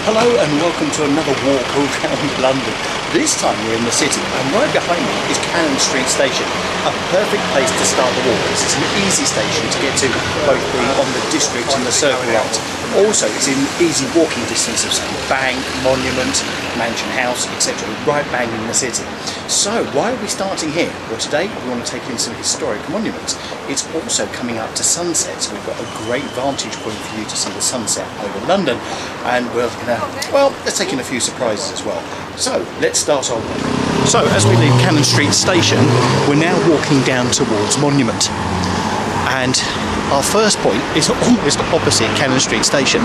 Hello and welcome to another walk around London. This time we're in the city and right behind me is Cannon Street Station. A perfect place to start the walk. This is an easy station to get to, both being on the District and the Circle lines. Also it's in easy walking distance of say Bank, Monument, Mansion House, etc. Right bang in the city. So why are we starting here? Well, today we want to take in some historic monuments. It's also coming up to sunset, so we've got a great vantage point for you to see the sunset over London, and we're gonna, well, let's take in a few surprises as well. So let's start on. So as we leave Cannon Street Station, we're now walking down towards Monument, and our first point is almost opposite Cannon Street Station,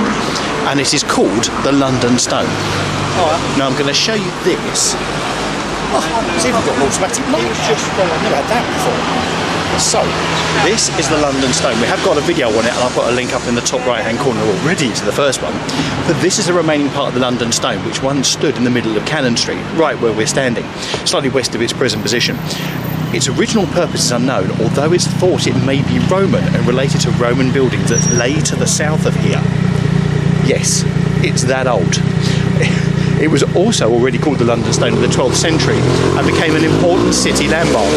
and it is called the London Stone. Now I'm going to show you this. See if we've got an automatic light. I've never had that before. So, this is the London Stone. We have got a video on it, and I'll put a link up in the top right hand corner already to the first one. But this is the remaining part of the London Stone, which once stood in the middle of Cannon Street, right where we're standing, slightly west of its present position. Its original purpose is unknown, although it's thought it may be Roman and related to Roman buildings that lay to the south of here. Yes, it's that old. It was also already called the London Stone in the 12th century and became an important city landmark.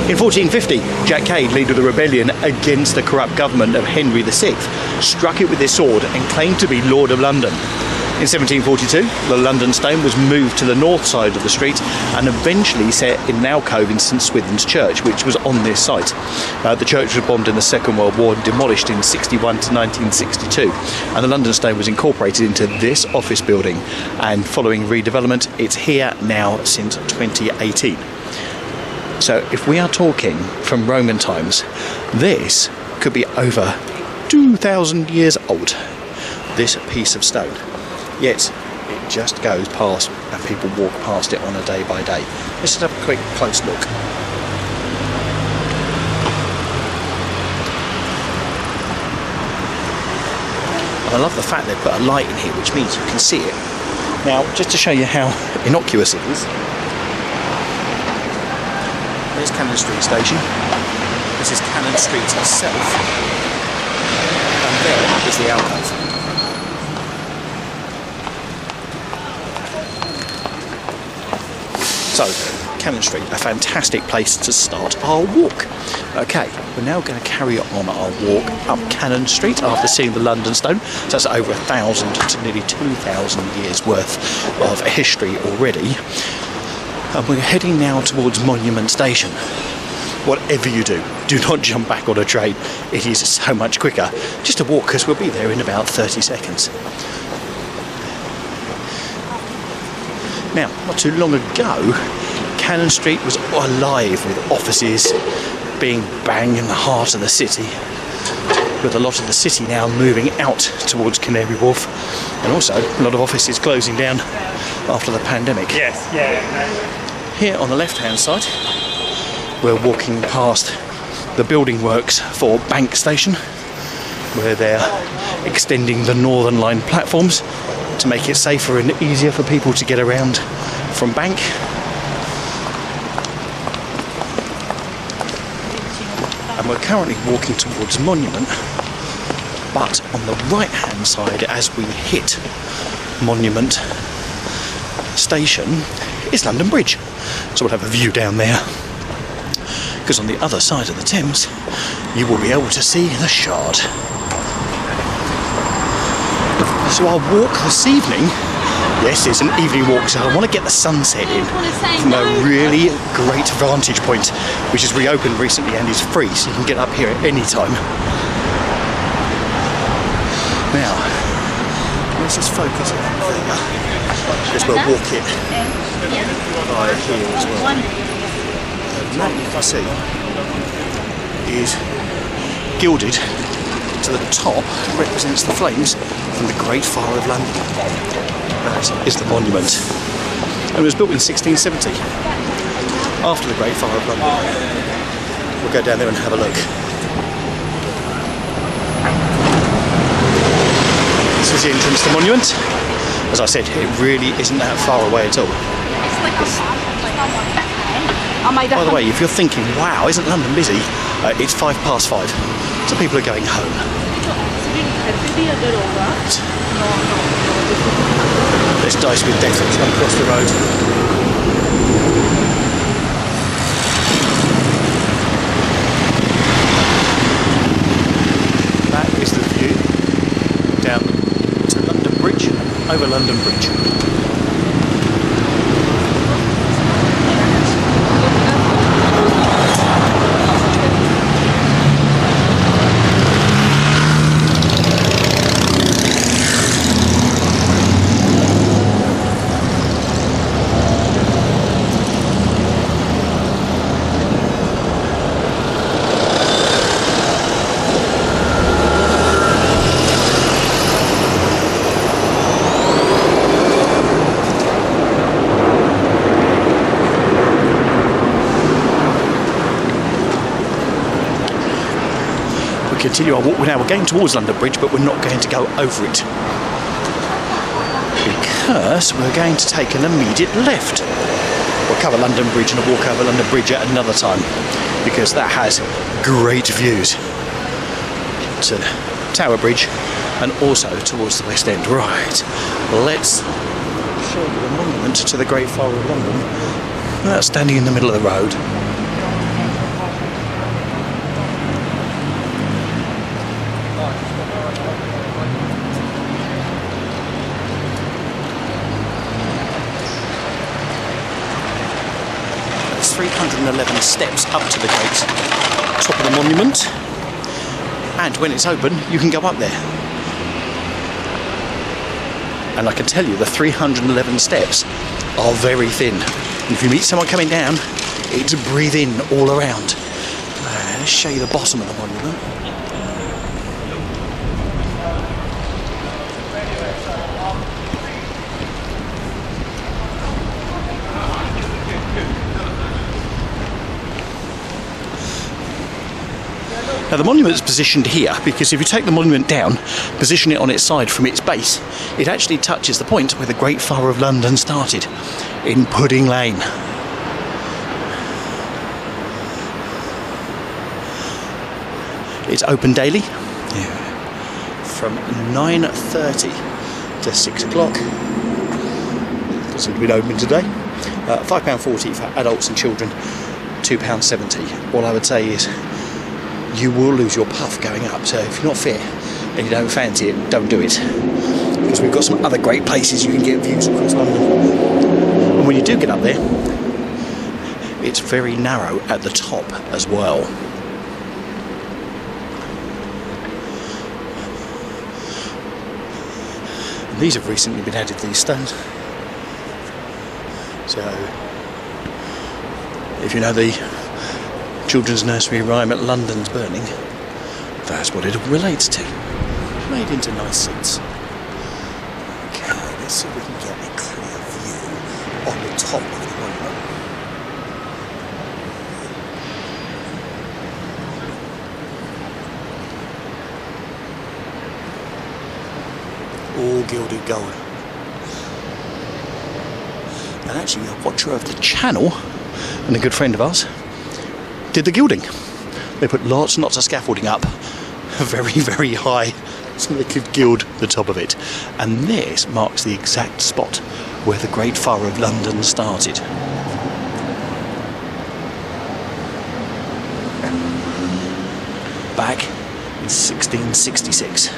In 1450, Jack Cade, leader of the rebellion against the corrupt government of Henry VI, struck it with his sword and claimed to be Lord of London. In 1742, the London Stone was moved to the north side of the street and eventually set in an alcove in St Swithin's Church, which was on this site. The church was bombed in the Second World War and demolished in 61 to 1962, and the London Stone was incorporated into this office building, and following redevelopment it's here now since 2018. So if we are talking from Roman times, this could be over 2,000 years old, this piece of stone. Yet it just goes past and people walk past it on a day by day. Let's just have a quick close look. And I love the fact they put a light in here, which means you can see it. Now, just to show you how innocuous it is, there's Cannon Street Station. This is Cannon Street itself, and there is the alcove. So, Cannon Street, a fantastic place to start our walk. Okay, we're now going to carry on our walk up Cannon Street after seeing the London Stone. So that's over 1,000 to nearly 2,000 years worth of history already. And we're heading now towards Monument Station. Whatever you do, do not jump back on a train. It is so much quicker just to walk, because we'll be there in about 30 seconds. Now, not too long ago, Cannon Street was alive with offices being bang in the heart of the city, with a lot of the city now moving out towards Canary Wharf, and also a lot of offices closing down after the pandemic. Yes, yeah. Here on the left-hand side, we're walking past the building works for Bank Station, where they're extending the Northern Line platforms to make it safer and easier for people to get around from Bank. And we're currently walking towards Monument, but on the right hand side as we hit Monument Station is London Bridge. So we'll have a view down there, because on the other side of the Thames you will be able to see the Shard. So our walk this evening, yes, it's an evening walk, so I want to get the sunset in from a really great vantage point, which has reopened recently and is free, so you can get up here at any time. Now, let's just focus it. I guess we'll walk it by here as well. And that you can see is gilded to the top, represents the flames from the Great Fire of London. That is the monument. And it was built in 1670, after the Great Fire of London. We'll go down there and have a look. This is the entrance to the monument. As I said, it really isn't that far away at all. By the way, if you're thinking, wow, isn't London busy? It's 5:05, so people are going home. dice with death as come across the road. That is the view down to London Bridge, over London Bridge. Continue our walk. Now we're going towards London Bridge, but we're not going to go over it because we're going to take an immediate left. We'll cover London Bridge and a walk over London Bridge at another time because that has great views to Tower Bridge and also towards the West End. Right, let's show you the monument to the Great Fire of London. That's standing in the middle of the road. There's 311 steps up to the great top of the monument, and when it's open you can go up there. And I can tell you the 311 steps are very thin. And if you meet someone coming down, it's breathe in all around. Let's show you the bottom of the monument. Now the monument is positioned here because if you take the monument down, position it on its side from its base, it actually touches the point where the Great Fire of London started, in Pudding Lane. It's open daily from 9:30 to 6 o'clock. Doesn't been open today. £5.40 for adults and children, £2.70. All I would say is you will lose your puff going up, so if you're not fit and you don't fancy it, don't do it, because we've got some other great places you can get views across London. And when you do get up there, it's very narrow at the top as well. And these have recently been added, these stones, so if you know the children's nursery rhyme at London's Burning, that's what it relates to. Made into nice seats. Okay, let's see if we can get a clear view on the top of the monument. All gilded gold. And actually a watcher of the channel and a good friend of ours did the gilding. They put lots and lots of scaffolding up, very, very high, so they could gild the top of it. And this marks the exact spot where the Great Fire of London started. Back in 1666.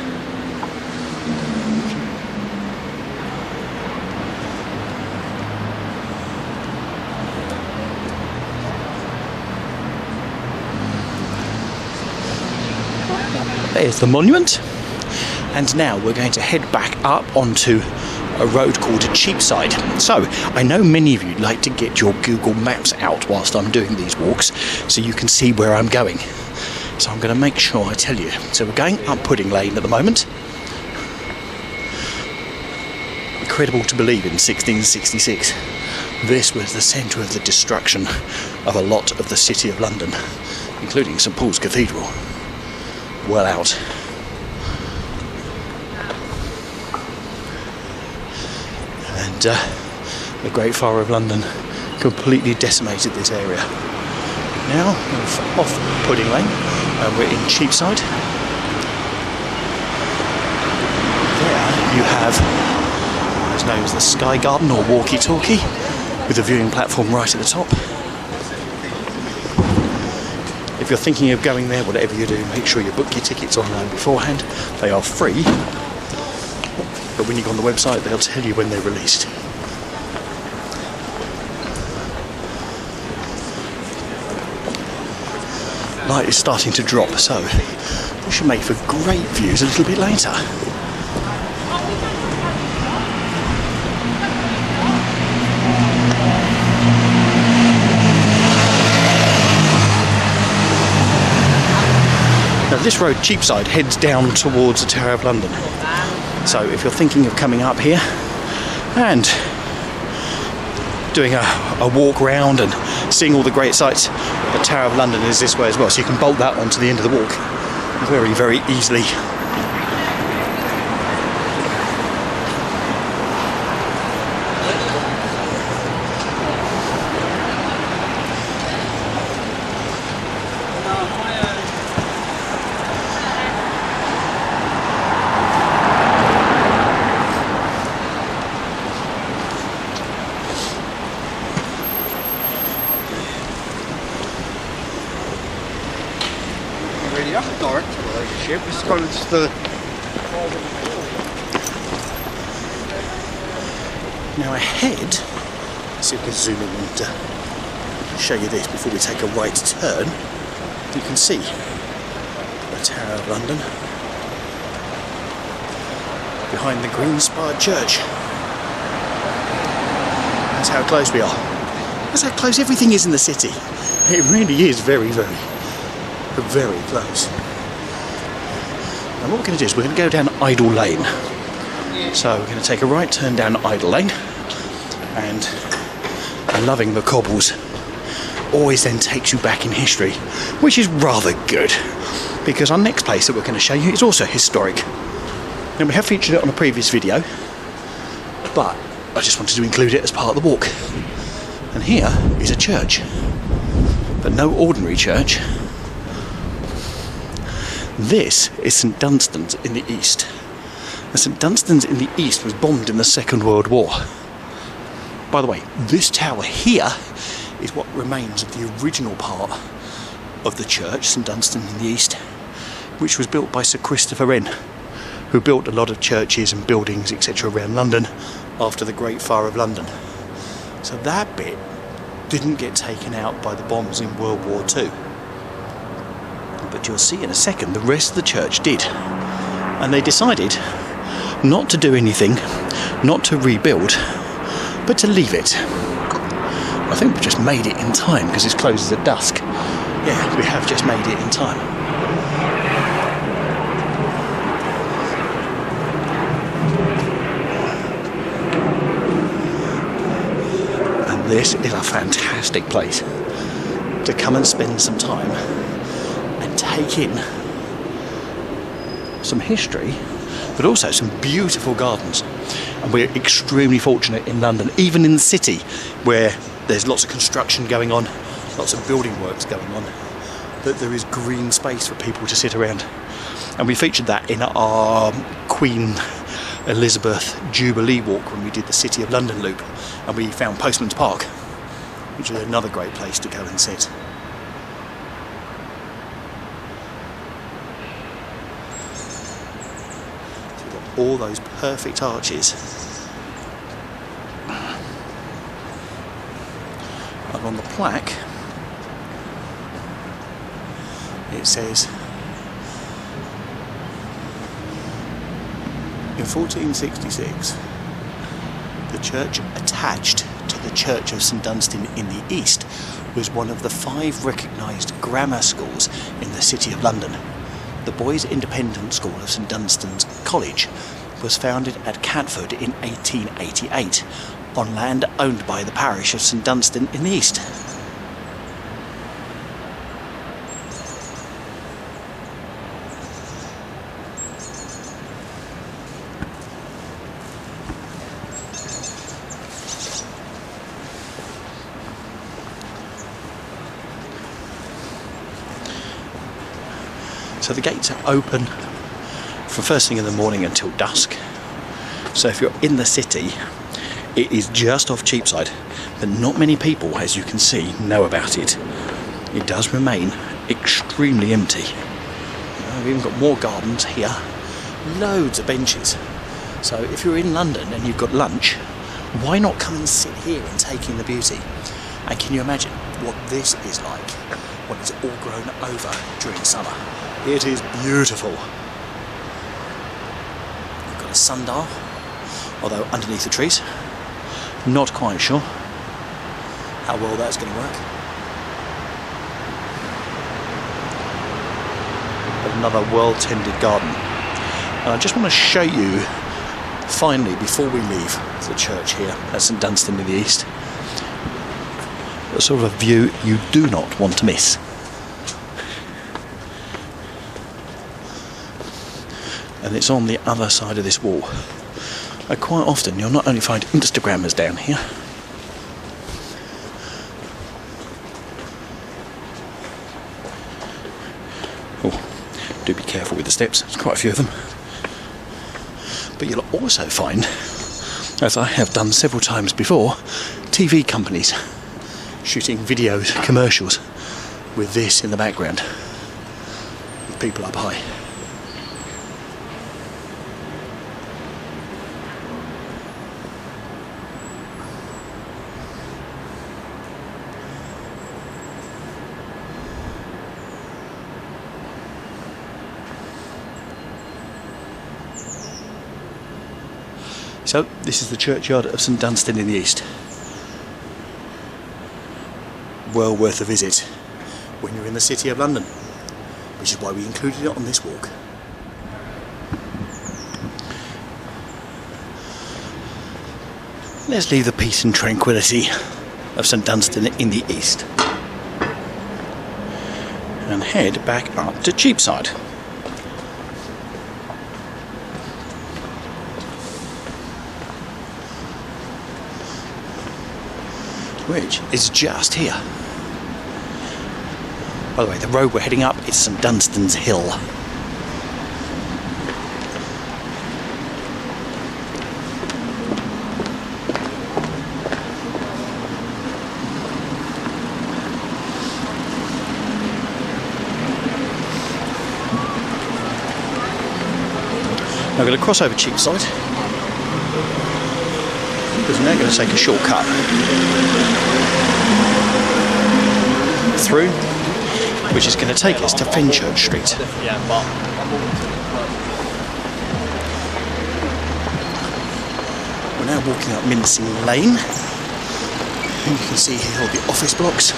There's the monument, and now we're going to head back up onto a road called Cheapside. So I know many of you like to get your Google Maps out whilst I'm doing these walks so you can see where I'm going. So I'm going to make sure I tell you. So we're going up Pudding Lane at the moment. Incredible to believe in 1666 this was the centre of the destruction of a lot of the city of London, including St Paul's Cathedral. Well out. And the Great Fire of London completely decimated this area. Now we're off Pudding Lane and we're in Cheapside. There you have, there's known as the Sky Garden or walkie-talkie, with a viewing platform right at the top. If you're thinking of going there, whatever you do, make sure you book your tickets online beforehand. They are free, but when you go on the website, they'll tell you when they're released. Light is starting to drop, so we should make for great views a little bit later. Now this road, Cheapside, heads down towards the Tower of London. So if you're thinking of coming up here and doing a walk round and seeing all the great sights, the Tower of London is this way as well, so you can bolt that onto the end of the walk very, very easily. Really, that's a direct relationship. It's kind of just the... Now ahead, let's see if we can zoom in and show you this before we take a right turn. You can see the Tower of London behind the green spired church. That's how close we are. That's how close everything is in the city. It really is very, very close. And what we're going to do is we're going to go down Idle Lane. So we're going to take a right turn down Idle Lane, and loving the cobbles always then takes you back in history, which is rather good, because our next place that we're going to show you is also historic. Now we have featured it on a previous video, but I just wanted to include it as part of the walk. And here is a church, but no ordinary church. This is St Dunstan's in the east. Now, St Dunstan's in the east was bombed in the Second World War. By the way, this tower here is what remains of the original part of the church, St Dunstan in the east, which was built by Sir Christopher Wren, who built a lot of churches and buildings, etc. around London after the Great Fire of London. So that bit didn't get taken out by the bombs in World War II. But you'll see in a second the rest of the church did. And they decided not to do anything, not to rebuild, but to leave it. I think we just made it in time because it closes at dusk. Yeah, we have just made it in time. And this is a fantastic place to come and spend some time and take in some history, but also some beautiful gardens. And we're extremely fortunate in London, even in the city, where there's lots of construction going on, lots of building works going on, that there is green space for people to sit around. And we featured that in our Queen Elizabeth Jubilee walk when we did the City of London loop, and we found Postman's Park, which is another great place to go and sit. All those perfect arches. And on the plaque it says, in 1466 the church attached to the Church of St Dunstan in the east was one of the 5 recognised grammar schools in the City of London. The Boys' Independent School of St Dunstan's College was founded at Catford in 1888 on land owned by the parish of St Dunstan in the east. So the gates are open from first thing in the morning until dusk. So if you're in the city It is just off Cheapside, but not many people, as you can see, know about it. It does remain extremely empty. We've even got more gardens here, loads of benches. So if you're in London and you've got lunch, why not come and sit here and take in the beauty? And can you imagine what this is like when it's all grown over during summer? It is beautiful. You've got a sundial, although underneath the trees. Not quite sure how well that's going to work. But another well-tended garden. And I just want to show you, finally, before we leave the church here at St Dunstan in the east, a sort of a view you do not want to miss. And it's on the other side of this wall. Quite often you'll not only find Instagrammers down here, oh, do be careful with the steps, there's quite a few of them, but you'll also find, as I have done several times before, TV companies shooting videos, commercials with this in the background, with people up high. So this is the churchyard of St Dunstan in the east. Well worth a visit when you're in the city of London, which is why we included it on this walk. Let's leave the peace and tranquility of St Dunstan in the east and head back up to Cheapside. Which is just here. By the way, the road we're heading up is St Dunstan's Hill. Now I'm going to cross over Cheapside, because we're now going to take a shortcut through, which is going to take us to Fenchurch Street. We're now walking up Mincing Lane, and you can see here all the office blocks.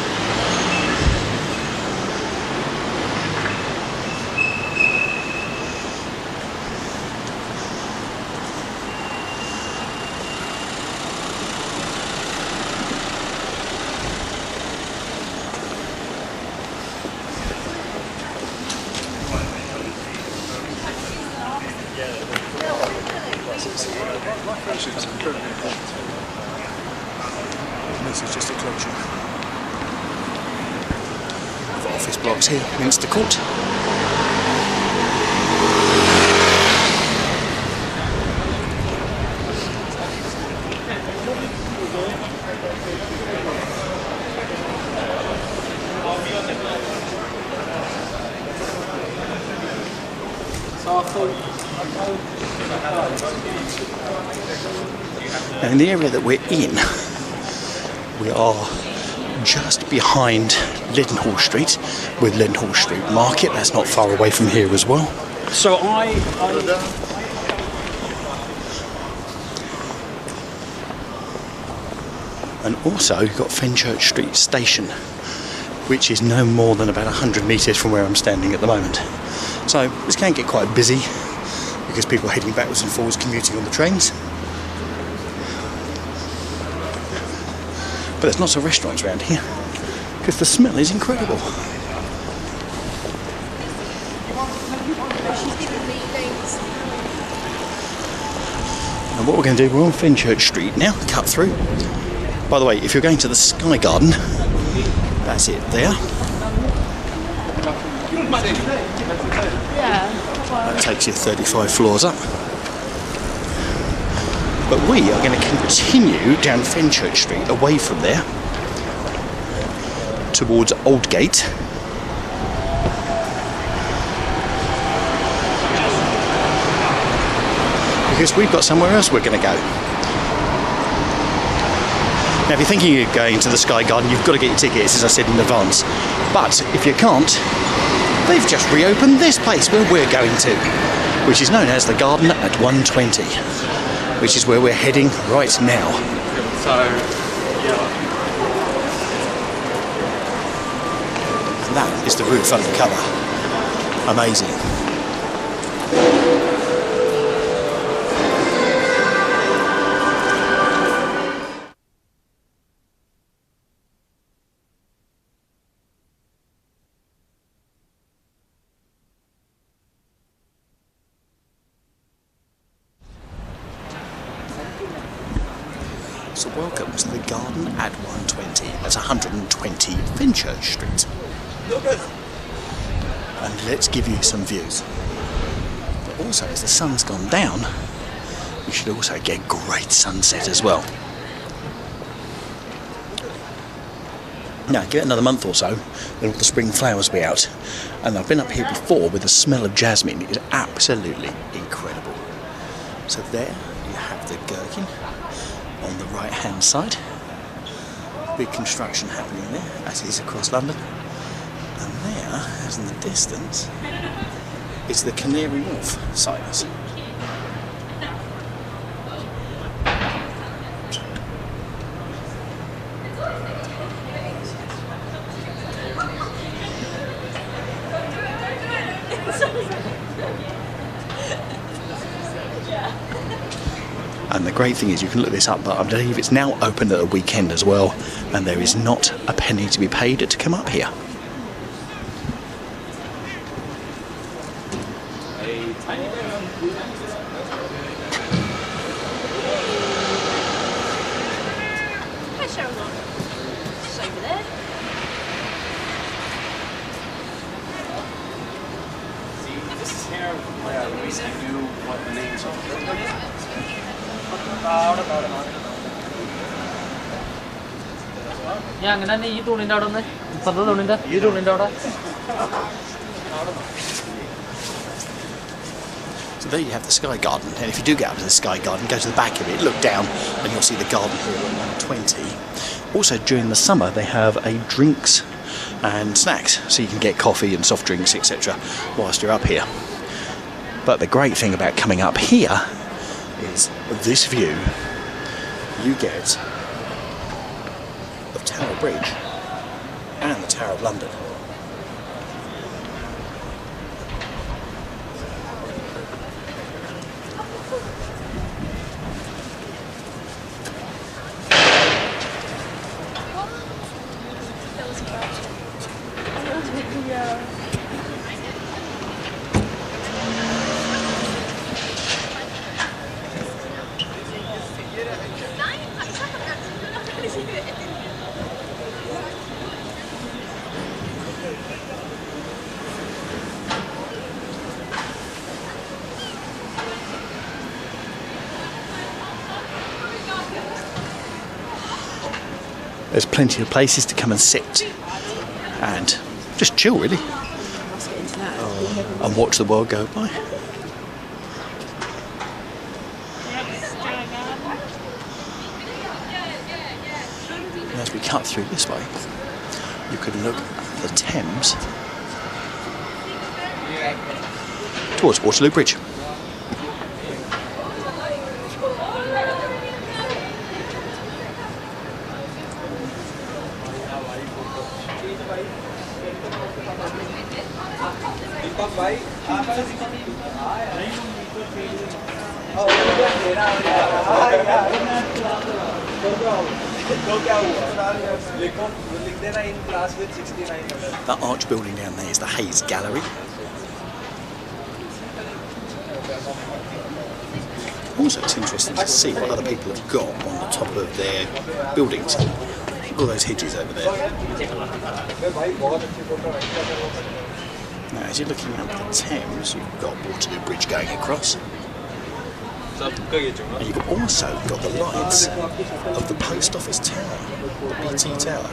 This is just a closure of office blocks here, Minster Court. Now in the area that we're in, we are just behind Leadenhall Street with Leadenhall Street Market. That's not far away from here as well. So And also you've got Fenchurch Street Station, which is no more than about 100 metres from where I'm standing at the moment. So this can get quite busy because people are heading backwards and forwards commuting on the trains. But there's lots of restaurants around here because the smell is incredible. And what we're going to do, we're on Fenchurch Street now, cut through. By the way, if you're going to the Sky Garden, that's it there. That takes you 35 floors up. But we are going to continue down Fenchurch Street away from there towards Aldgate. Because we've got somewhere else we're going to go. Now if you're thinking of going to the Sky Garden, you've got to get your tickets, as I said, in advance. But if you can't, they've just reopened this place where we're going to, which is known as the Garden at 120, which is where we're heading right now. So, yeah. And that is the roof undercover. Amazing. So welcome to the Garden at 120. That's 120 Fenchurch Street. And let's give you some views. But also, as the sun's gone down, we should also get great sunset as well. Now, give it another month or so, then all the spring flowers will be out. And I've been up here before with the smell of jasmine. It is absolutely incredible. So there you have the Gherkin on the right hand side. Big construction happening there, as it is across London. And there, as in the distance, is the Canary Wharf signers. And the great thing is you can look this up, but I believe it's now open at the weekend as well, and there is not a penny to be paid to come up here. Hi, Cheryl. It's over there. This is here where we send you what the names are. ഞാൻ അങ്ങനെ തന്നെ ഈ തുണിൻ്റെ അവിടെ നിന്ന് ഇപ്പത്തെ തുണിൻ്റെ ഈ തുണിൻ്റെ അവിടെ. So there you have the Sky Garden, and if you do get up to the Sky Garden, go to the back of it, look down, and you'll see the garden hall at 120. Also, during the summer, they have a drinks and snacks, so you can get coffee and soft drinks, etc. whilst you're up here. But the great thing about coming up here is this view you get of Tower Bridge and the Tower of London. There's plenty of places to come and sit and just chill, really, and watch the world go by. And as we cut through this way, you can look at the Thames towards Waterloo Bridge. That arch building down there is the Hayes Gallery. Also, it's interesting to see what other people have got on the top of their buildings. All those hedges over there. Now, as you're looking up the Thames, you've got Waterloo Bridge going across. And you've also got the lights of the post office tower, the BT tower.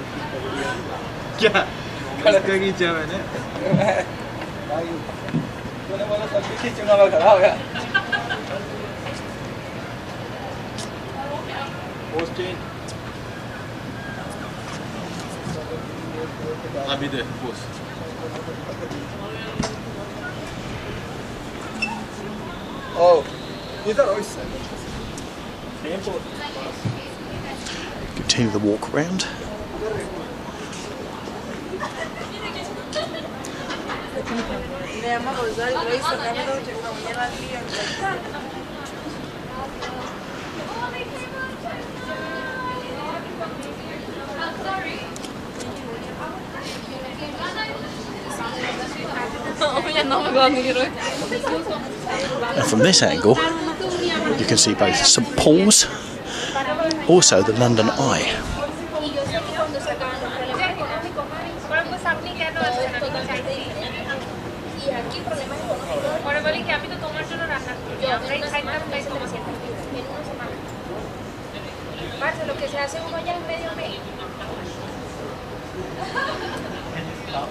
Continue the walk around. And from this angle, you can see both St Paul's, also the London Eye.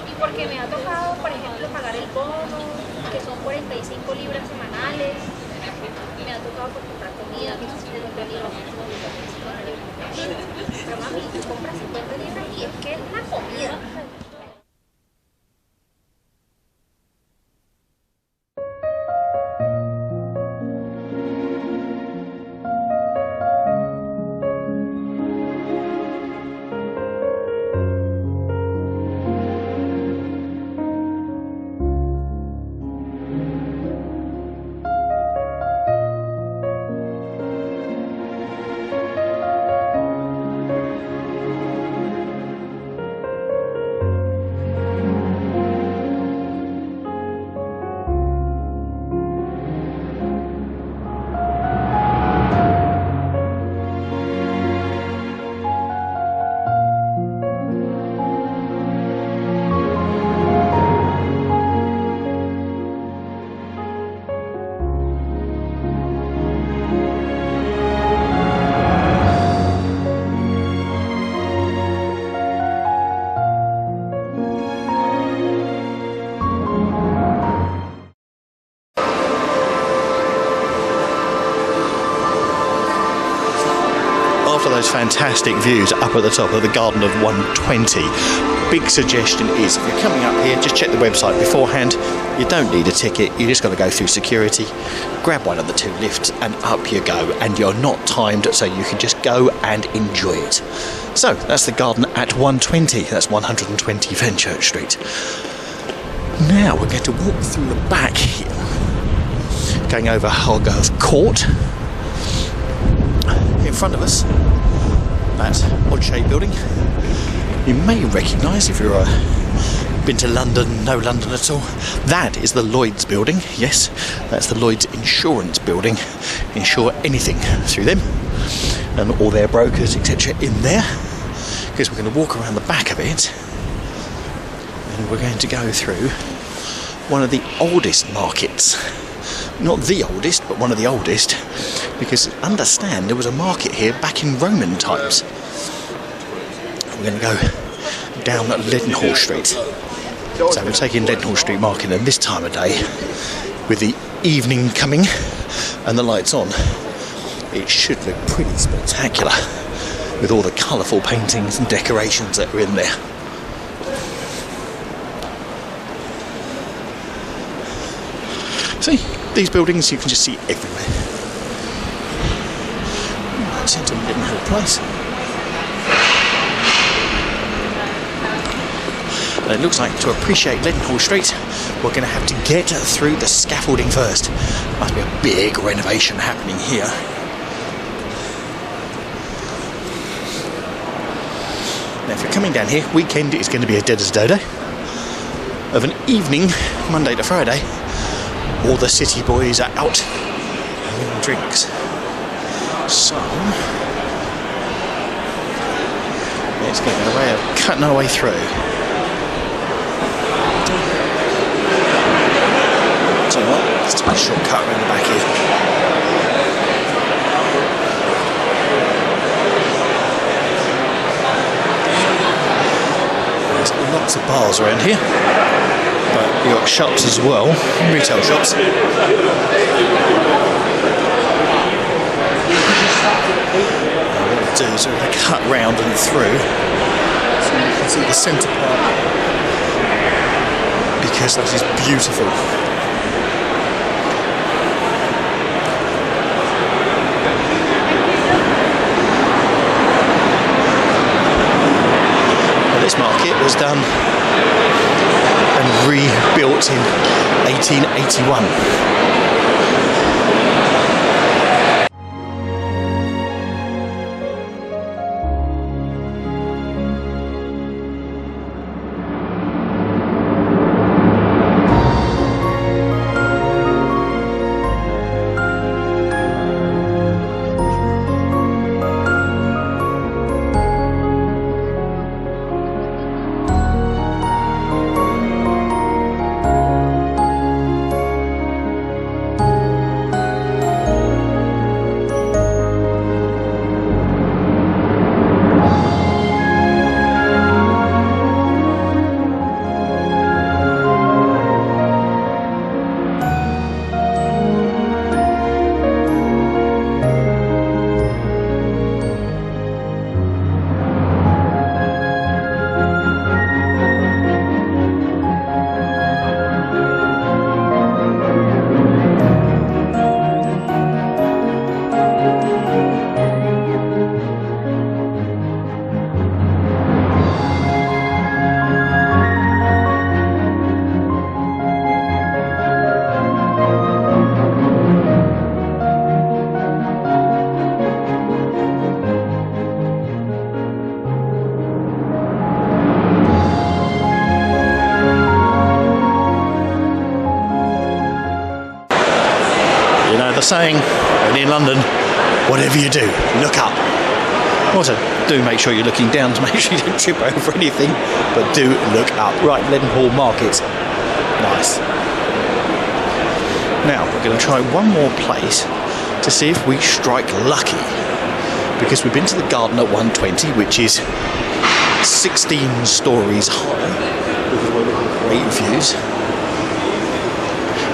Y porque me ha tocado, por ejemplo, pagar el bono, que son 45 libras semanales. Me ha tocado por comprar comida, que son 50 libras. Pero mami, tú compras 50 libras y es que es la comida. After those fantastic views up at the top of the Garden of 120, big suggestion is, if you're coming up here, just check the website beforehand. You don't need a ticket, you just got to go through security, grab one of the two lifts and up you go, and you're not timed, so you can just go and enjoy it. So that's the garden at 120, that's 120 Fenchurch Street. Now we're going to walk through the back here, going over Holgarth Court. In front of us, that odd-shaped building you may recognise if you're been to London, know London at all. That is the Lloyd's building. Yes, that's the Lloyd's insurance building. Insure anything through them and all their brokers, etc. in there. Because we're going to walk around the back of it and we're going to go through one of the oldest markets. Not the oldest, but one of the oldest, because understand there was a market here back in Roman times. We're going to go down Leadenhall Street. So we're taking Leadenhall Street Market, and this time of day, with the evening coming and the lights on, it should look pretty spectacular with all the colourful paintings and decorations that are in there. See, these buildings you can just see everywhere. It's into Leadenhall Place. And it looks like to appreciate Leadenhall Street, we're going to have to get through the scaffolding first. Must be a big renovation happening here. Now if you're coming down here, weekend is going to be a dead as a dodo. Of an evening, Monday to Friday, all the city boys are out having drinks. So let's get a way of cutting our way through. So let's take a shortcut around the back here. lots of bars around here, but you've got shops as well, retail shops. What we'll do is we're going to cut round and through so you can see the centre part, because that is beautiful. This market was done and rebuilt in 1881. The saying, when in London, whatever you do, look up. Also, do make sure you're looking down to make sure you don't trip over anything, but do look up. Right, Leadenhall Market. Nice. Now, we're going to try one more place to see if we strike lucky, because we've been to the garden at 120, which is 16 stories high, with great views.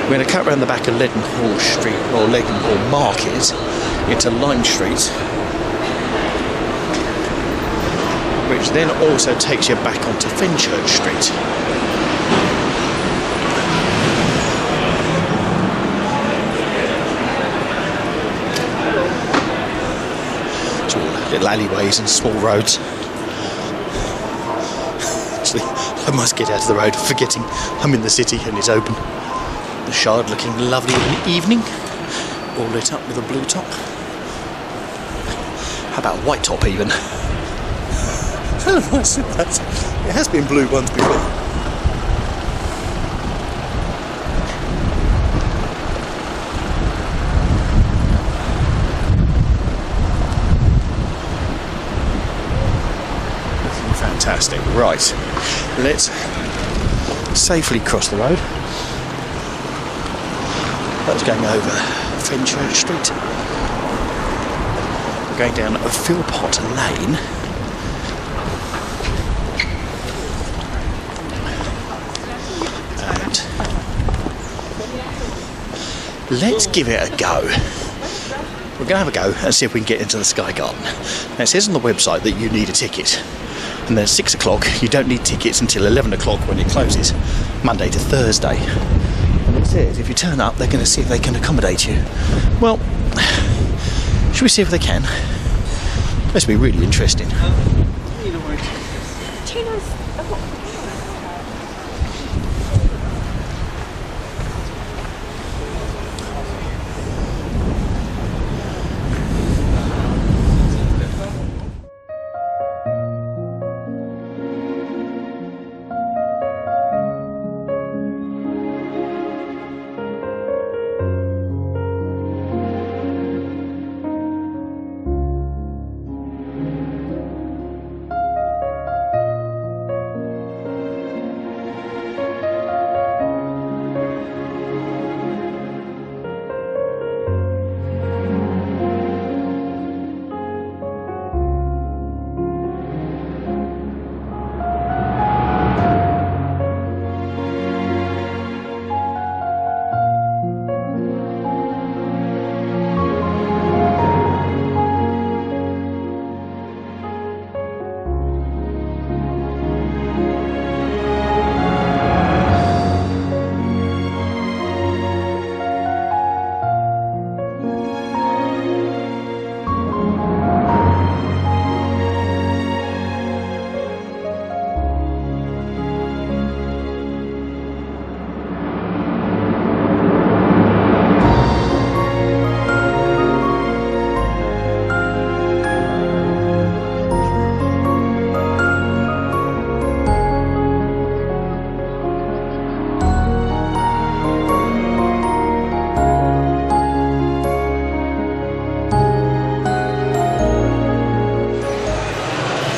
We're going to cut around the back of Leadenhall Street, or Leadenhall Market, into Lime Street, which then also takes you back onto Fenchurch Street. It's all little alleyways and small roads. Actually, I must get out of the road, forgetting I'm in the city and it's open. The Shard looking lovely in the evening, all lit up with a blue top. How about a white top even? I don't know why I said that. It has been blue once before. Fantastic. Right, let's safely cross the road. That's going over Fenchurch Street. We're going down Philpott Lane. And let's give it a go. We're going to have a go and see if we can get into the Sky Garden. Now it says on the website that you need a ticket. And then at 6 o'clock, you don't need tickets until 11 o'clock when it closes, Monday to Thursday. It says if you turn up, they're going to see if they can accommodate you. Well, should we see if they can? This will be really interesting.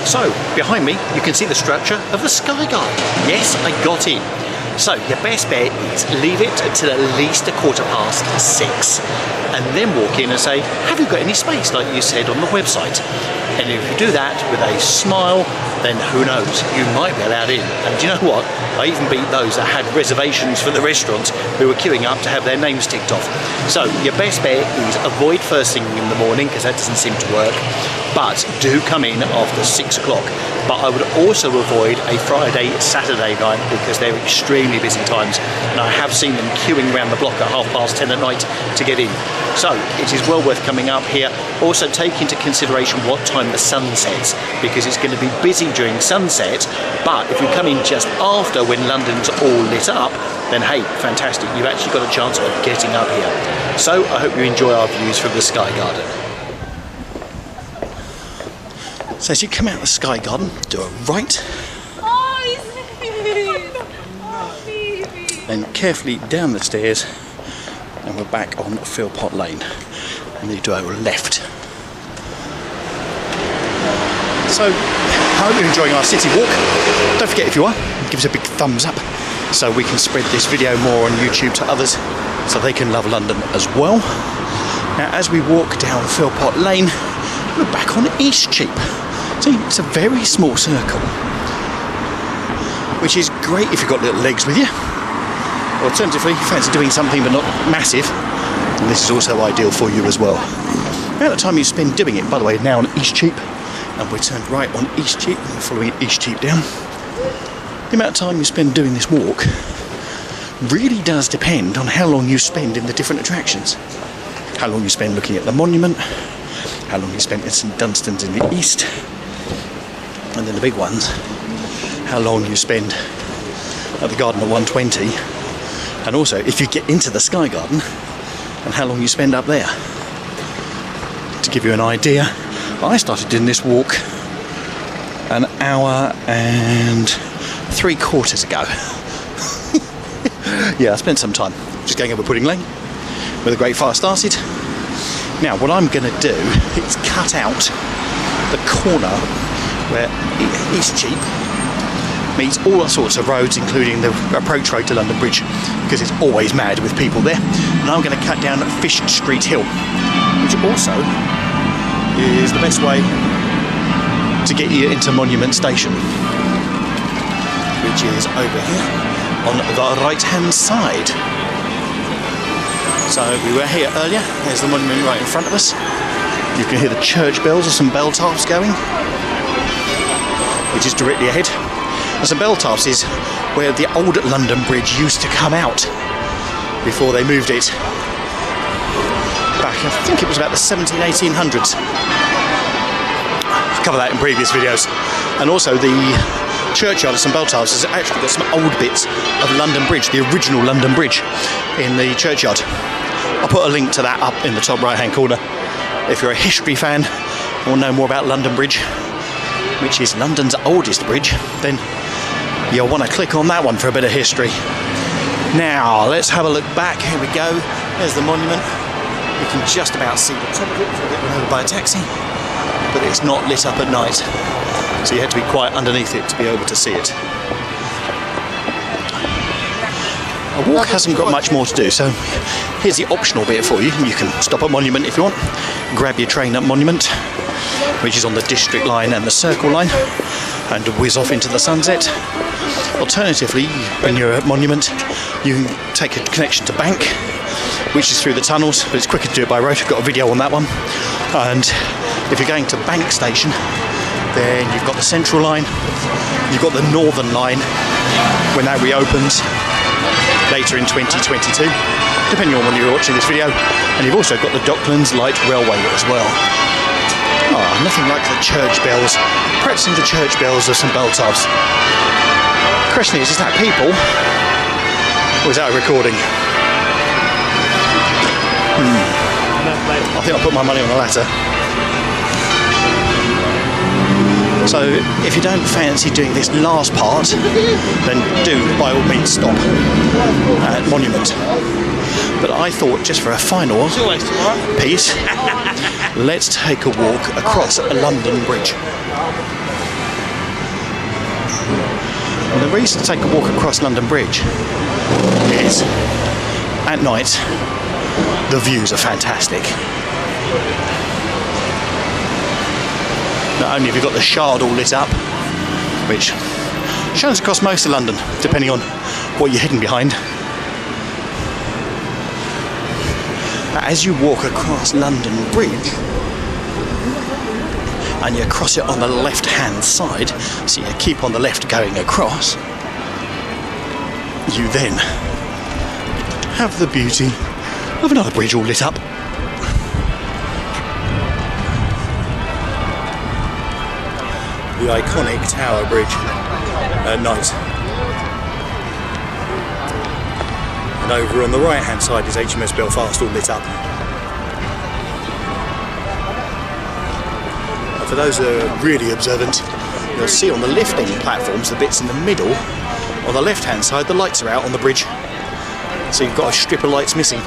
So, behind me, you can see the structure of the Sky Garden. Yes, I got in. So, your best bet is leave it until at least 6:15 and then walk in and say, have you got any space, like you said on the website? And if you do that with a smile, then who knows, you might be allowed in. And do you know what? I even beat those that had reservations for the restaurant who were queuing up to have their names ticked off. So your best bet is avoid first thing in the morning, because that doesn't seem to work, but do come in after 6 o'clock. But I would also avoid a Friday, Saturday night, because they're extremely busy times, and I have seen them queuing around the block at 10:30 at night to get in. So it is well worth coming up here. Also take into consideration what time the sun sets, because it's going to be busy during sunset, but if you come in just after when London's all lit up, then hey, fantastic, you've actually got a chance of getting up here. So I hope you enjoy our views from the Sky Garden. So as you come out of the Sky Garden, do a right, then carefully down the stairs, and we're back on Philpott Lane, and then you do a left. So, I hope you're enjoying our city walk. Don't forget, if you are, give us a big thumbs up so we can spread this video more on YouTube to others so they can love London as well. Now, as we walk down Philpott Lane, we're back on Eastcheap. See, it's a very small circle, which is great if you've got little legs with you. Alternatively, if you fancy doing something but not massive, and this is also ideal for you as well. The amount of time you spend doing it, by the way, now on Eastcheap, and we're turned right on Eastcheap, and we're following Eastcheap down. The amount of time you spend doing this walk really does depend on how long you spend in the different attractions. How long you spend looking at the monument, how long you spent at St Dunstan's in the east, and then the big ones, how long you spend at the Garden at 120, and also if you get into the Sky Garden, and how long you spend up there. To give you an idea, I started doing this walk an hour and 3/4 ago. Yeah, I spent some time just going over Pudding Lane where the Great Fire started. Now what I'm going to do is cut out the corner where Eastcheap meets all sorts of roads, including the approach road to London Bridge, because it's always mad with people there. And I'm going to cut down Fish Street Hill, which also is the best way to get you into Monument Station, which is over here on the right hand side. So we were here earlier, there's the monument right in front of us. You can hear the church bells or some bell tops going, which is directly ahead. And some bell tops is where the old London Bridge used to come out before they moved it back, I think it was about the 1800s. I've covered that in previous videos. And also the churchyard of St Beltars has actually got some old bits of London Bridge, the original London Bridge, in the churchyard. I'll put a link to that up in the top right hand corner. If you're a history fan and want to know more about London Bridge, which is London's oldest bridge, then you'll want to click on that one for a bit of history. Now let's have a look back. Here we go, there's the monument. You can just about see the top of it before getting over by a taxi, but it's not lit up at night, so you have to be quite underneath it to be able to see it. A walk hasn't got much more to do, so here's the optional bit for you. You can stop at Monument if you want, grab your train at Monument, which is on the District line and the Circle line, and whiz off into the sunset. Alternatively, when you're at Monument, you can take a connection to Bank, which is through the tunnels, but it's quicker to do it by road. I've got a video on that one. And if you're going to Bank Station, then you've got the Central line, you've got the Northern line when that reopens later in 2022, depending on when you're watching this video. And you've also got the Docklands Light Railway as well. Oh, nothing like the church bells, practicing the church bells of St Beltars. The question is that people, or is that a recording? I think I'll put my money on the latter. So if you don't fancy doing this last part, then do by all means stop at Monument. But I thought just for a final piece, let's take a walk across a London Bridge. And the reason to take a walk across London Bridge is, at night, the views are fantastic. Not only have you got the Shard all lit up, which shines across most of London, depending on what you're hidden behind. As you walk across London Bridge, and you cross it on the left-hand side, so you keep on the left going across, you then have the beauty of another bridge all lit up. The iconic Tower Bridge at night. And over on the right-hand side is HMS Belfast all lit up. And for those that are really observant, you'll see on the lifting platforms, the bits in the middle, on the left-hand side, the lights are out on the bridge. So you've got a strip of lights missing.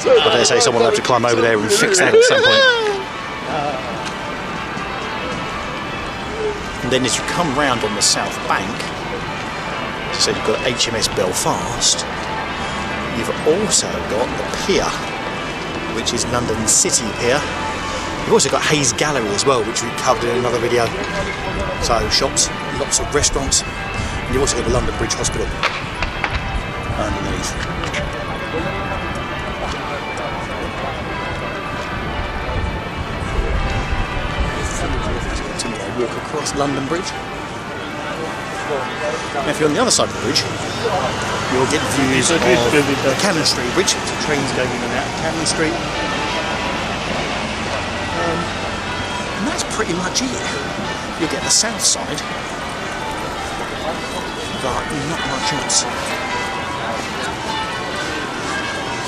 But they say someone will have to climb over there and fix that at some point. And then as you come round on the south bank, so you've got HMS Belfast, you've also got the pier, which is London City Pier. You've also got Hayes Gallery as well, which we covered in another video. So shops, lots of restaurants, and you've also got the London Bridge Hospital underneath. Walk across London Bridge. Now if you're on the other side of the bridge, you'll get views of the Cannon Street Bridge. The trains going in and out of Cannon Street. And that's pretty much it. You'll get the south side, but not much else.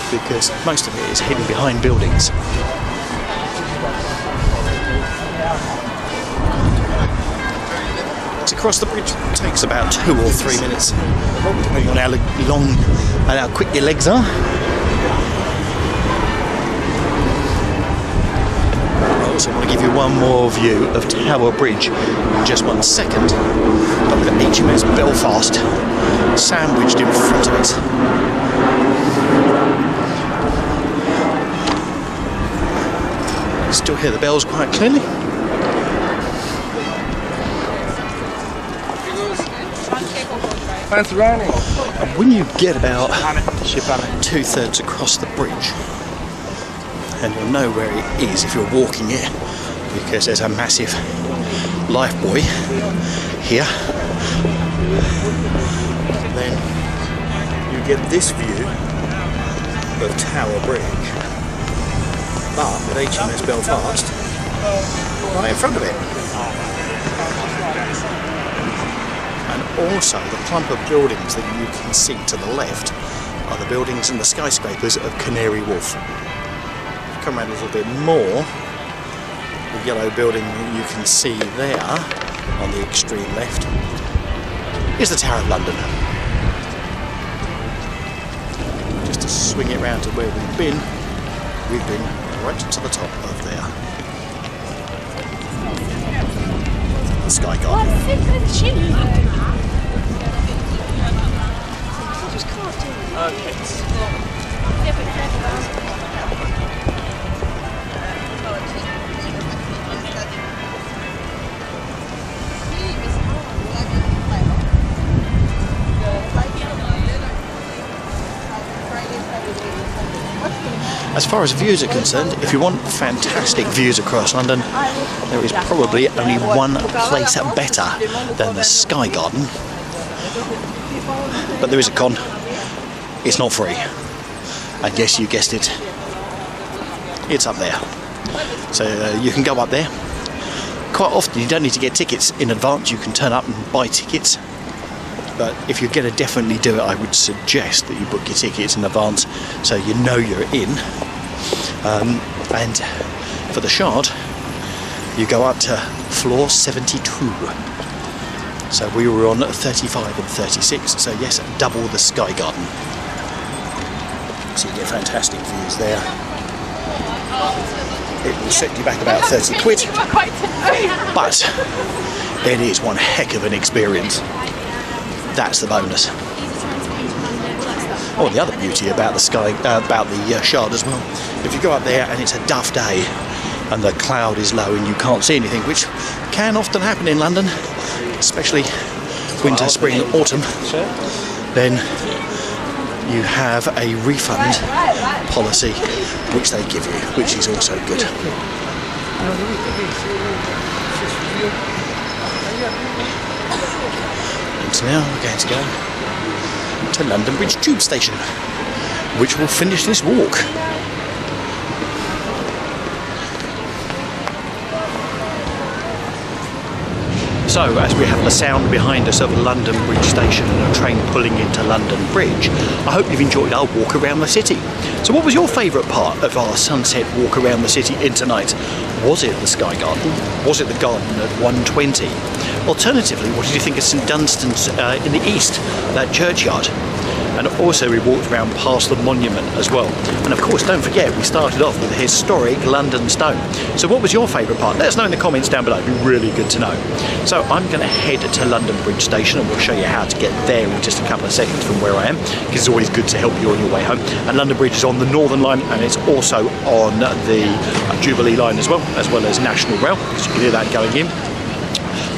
Because most of it is hidden behind buildings. To cross the bridge takes about 2 or 3 minutes, depending on how long and how quick your legs are. I also want to give you one more view of Tower Bridge in just 1 second, but with HMS Belfast sandwiched in front of it. You still hear the bells quite clearly. Fancy running. And when you get about 2/3 across the bridge, and you'll know where it is if you're walking it, because there's a massive life buoy here, then you get this view of Tower Bridge, but with HMS Belfast right in front of it. And also the clump of buildings that you can see to the left are the buildings and the skyscrapers of Canary Wharf. Come around a little bit more, the yellow building that you can see there on the extreme left is the Tower of London. Just to swing it round to where we've been right to the top of there. The Sky Garden. As far as views are concerned, if you want fantastic views across London, there is probably only one place better than the Sky Garden. But there is a con. It's not free. And yes, you guessed it. It's up there. So you can go up there. Quite often you don't need to get tickets in advance. You can turn up and buy tickets. But if you're going to definitely do it, I would suggest that you book your tickets in advance so you know you're in. And for the Shard, you go up to floor 72. So we were on 35 and 36, so yes, double the Sky Garden. So you get fantastic views there. it will set you back about 30 quid, but it is one heck of an experience. That's the bonus. Oh, the other beauty about the sky, about the Shard as well, if you go up there and it's a duff day and the cloud is low and you can't see anything, which can often happen in London, especially winter, spring, autumn, then you have a refund policy which they give you, which is also good. And so now we're going to go to London Bridge Tube Station, which will finish this walk. So, as we have the sound behind us of London Bridge Station and a train pulling into London Bridge, I hope you've enjoyed our walk around the city. So what was your favourite part of our sunset walk around the city in tonight? Was it the Sky Garden? Was it the garden at 1:20? Alternatively, what did you think of St Dunstan's in the east, that churchyard? And also we walked around past the monument as well. And of course, don't forget, we started off with the historic London Stone. So what was your favourite part? Let us know in the comments down below, it'd be really good to know. So I'm going to head to London Bridge Station and we'll show you how to get there in just a couple of seconds from where I am, because it's always good to help you on your way home. And London Bridge is on the Northern Line and it's also on the Jubilee Line as well as National Rail, because you can hear that going in.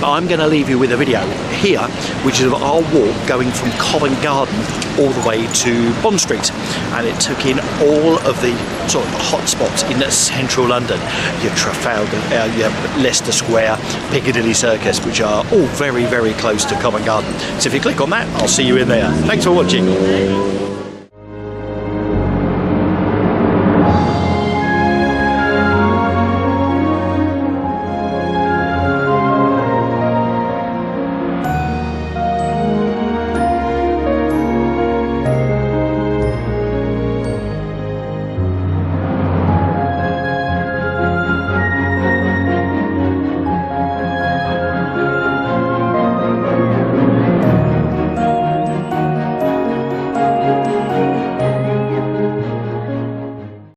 But I'm going to leave you with a video here, which is of our walk going from Covent Garden all the way to Bond Street, and it took in all of the sort of hot spots in central London. Your Trafalgar, you have Leicester Square, Piccadilly Circus, which are all very, very close to Covent Garden. So if you click on that, I'll see you in there. Thanks for watching.